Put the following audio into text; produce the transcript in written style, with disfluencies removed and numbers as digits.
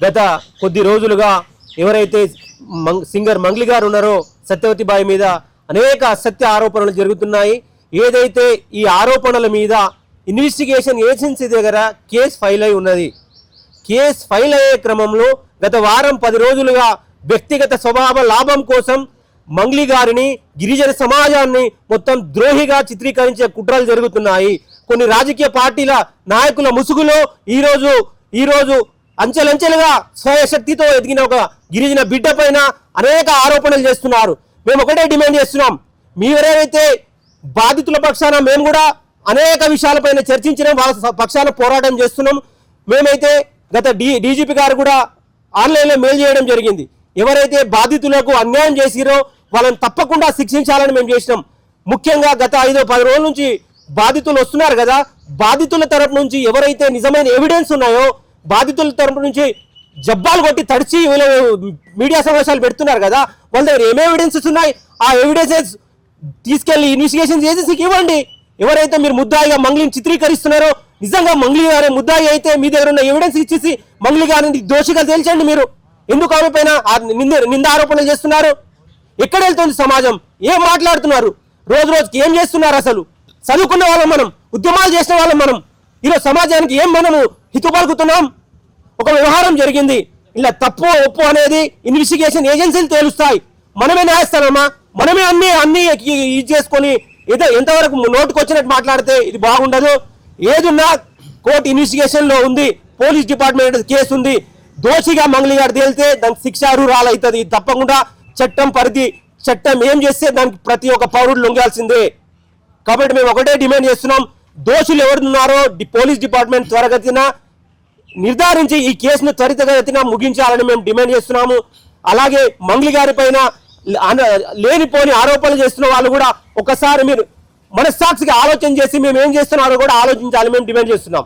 గత కొద్ది రోజులుగా ఎవరైతే సింగర్ మంగ్లీ గారు ఉన్నారో సత్యవతి బాయి మీద అనేక అసత్య ఆరోపణలు జరుగుతున్నాయి. ఏదైతే ఈ ఆరోపణల మీద ఇన్వెస్టిగేషన్ ఏజెన్సీ దగ్గర కేసు ఫైల్ అయి ఉన్నది. కేసు ఫైల్ అయ్యే క్రమంలో గత వారం 10 రోజులుగా వ్యక్తిగత స్వభావ లాభం కోసం మంగ్లీ గారిని, గిరిజన సమాజాన్ని మొత్తం ద్రోహిగా చిత్రీకరించే కుట్రలు జరుగుతున్నాయి. కొన్ని రాజకీయ పార్టీల నాయకుల ముసుగులో ఈరోజు అంచెలంచెలుగా స్వయశక్తితో ఎదిగిన ఒక గిరిజన బిడ్డ పైన అనేక ఆరోపణలు చేస్తున్నారు. మేము ఒకటే డిమాండ్ చేస్తున్నాం, మీరెవరైతే బాధితుల పక్షాన మేము కూడా అనేక విషయాలపైన చర్చించడం, వాళ్ళ పక్షాన పోరాటం చేస్తున్నాం. మేమైతే గత డీజీపీ గారు కూడా ఆన్లైన్లో మెయిల్ చేయడం జరిగింది. ఎవరైతే బాధితులకు అన్యాయం చేసిరో వాళ్ళని తప్పకుండా శిక్షించాలని మేము చేసినాం. ముఖ్యంగా గత 5-10 రోజుల నుంచి బాధితులు వస్తున్నారు కదా, బాధితుల తరపు నుంచి ఎవరైతే నిజమైన ఎవిడెన్స్ ఉన్నాయో బాధితుల తరపు నుంచి జబ్బాలు కొట్టి తడిచి మీడియా సమావేశాలు పెడుతున్నారు కదా, వాళ్ళ దగ్గర ఏం ఎవిడెన్సెస్ ఉన్నాయి, ఆ ఎవిడెన్సెస్ తీసుకెళ్లి ఇన్వెస్టిగేషన్ ఏజెన్సీకి ఇవ్వండి. ఎవరైతే మీరు ముద్దాయిగా మంగ్లీని చిత్రీకరిస్తున్నారో నిజంగా మంగ్లీ గారే ముద్దాయి అయితే మీ దగ్గర ఉన్న ఎవిడెన్స్ ఇచ్చేసి మంగ్లీ గారిని దోషిగా తేల్చండి. మీరు ఎందుకు ఆమె పైన నింద ఆరోపణలు చేస్తున్నారు? ఎక్కడ వెళ్తుంది సమాజం? ఏం మాట్లాడుతున్నారు? రోజుకి ఏం చేస్తున్నారు? అసలు చదువుకున్న వాళ్ళం మనం, ఉద్యమాలు చేసిన వాళ్ళం మనం, ఈరోజు సమాజానికి ఏం మనము హితు పలుకుతున్నాం? ఒక వ్యవహారం జరిగింది, ఇలా తప్పు ఒప్పు అనేది ఇన్వెస్టిగేషన్ ఏజెన్సీలు తేలుస్తాయి. మనమే న్యాయస్థానమా? మనమే అన్ని ఇది చేసుకొని ఏదో ఎంతవరకు నోటుకు వచ్చినట్టు మాట్లాడితే ఇది బాగుండదు. ఏదున్నా కోర్టు ఇన్వెస్టిగేషన్లో ఉంది, పోలీస్ డిపార్ట్మెంట్ కేసు ఉంది. దోషిగా మంగ్లీ గారు తేలితే దానికి శిక్షార్హురాలు అవుతుంది. తప్పకుండా చట్టం ఏం చేస్తే దానికి ప్రతి ఒక్క పౌరుడు లొంగాల్సిందే. కాబట్టి మేము ఒకటే డిమాండ్ చేస్తున్నాం, దోషులు ఎవరున్నారో పోలీస్ డిపార్ట్మెంట్ త్వరగతిన నిర్ధారించి ఈ కేసును త్వరితగతిన ముగించాలని మేము డిమాండ్ చేస్తున్నాము. అలాగే మంగ్లీ గారి పైన లేనిపోని ఆరోపణలు చేస్తున్న వాళ్ళు కూడా ఒకసారి మీరు మనస్సాక్షిగా ఆలోచన చేసి మేము ఏం చేస్తున్నారో కూడా ఆలోచించాలని మేము డిమాండ్ చేస్తున్నాం.